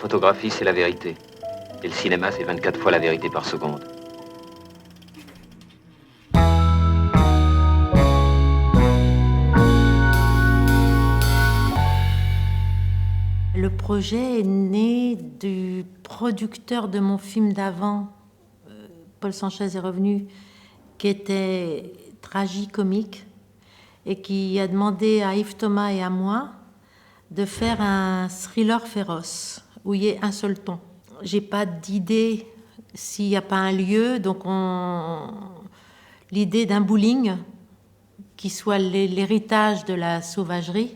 photographie, c'est la vérité. Et le cinéma, c'est 24 fois la vérité par seconde. Le projet est né du producteur de mon film d'avant, Paul Sanchez est revenu, qui était tragicomique et qui a demandé à Yves Thomas et à moi de faire un thriller féroce où il y ait un seul ton. J'ai pas d'idée s'il n'y a pas un lieu, donc l'idée d'un bowling qui soit l'héritage de la sauvagerie,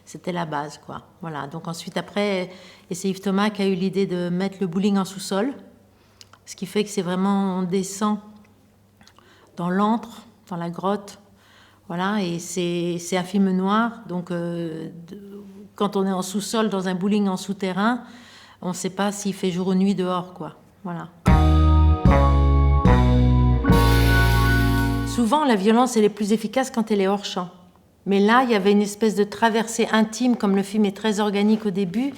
c'était la base, quoi. Voilà. Donc ensuite, après, et c'est Yves Thomas qui a eu l'idée de mettre le bowling en sous-sol, ce qui fait que c'est vraiment, on descend dans l'antre, dans la grotte, voilà, et c'est un film noir, donc quand on est en sous-sol dans un bowling en souterrain, on ne sait pas s'il fait jour ou nuit dehors, quoi. Voilà. Souvent, la violence, elle est plus efficace quand elle est hors champ. Mais là, il y avait une espèce de traversée intime, comme le film est très organique au début,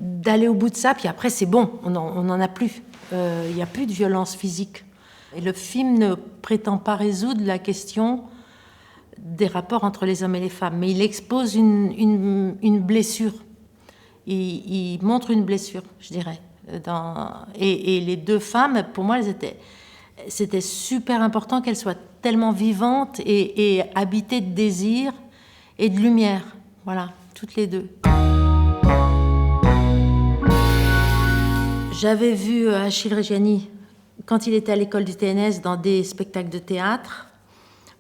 d'aller au bout de ça, puis après, c'est bon, on n'en a plus. Il n'y a plus de violence physique. Et le film ne prétend pas résoudre la question des rapports entre les hommes et les femmes, mais il expose une blessure. Il montre une blessure, je dirais. Et les deux femmes, pour moi, c'était super important qu'elles soient tellement vivantes et habitées de désir et de lumière. Voilà, toutes les deux. J'avais vu Achille Reggiani quand il était à l'école du TNS dans des spectacles de théâtre,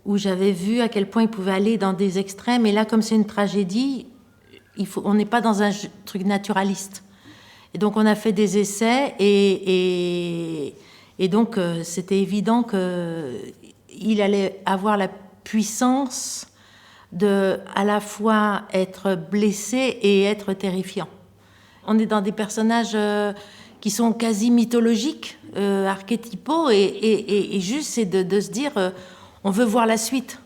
où j'avais vu à quel point il pouvait aller dans des extrêmes. Et là, comme c'est une tragédie, on n'est pas dans un truc naturaliste. Et donc, on a fait des essais et donc, c'était évident qu'il allait avoir la puissance de à la fois être blessé et être terrifiant. On est dans des personnages qui sont quasi mythologiques, archétypaux, et juste c'est de se dire on veut voir la suite.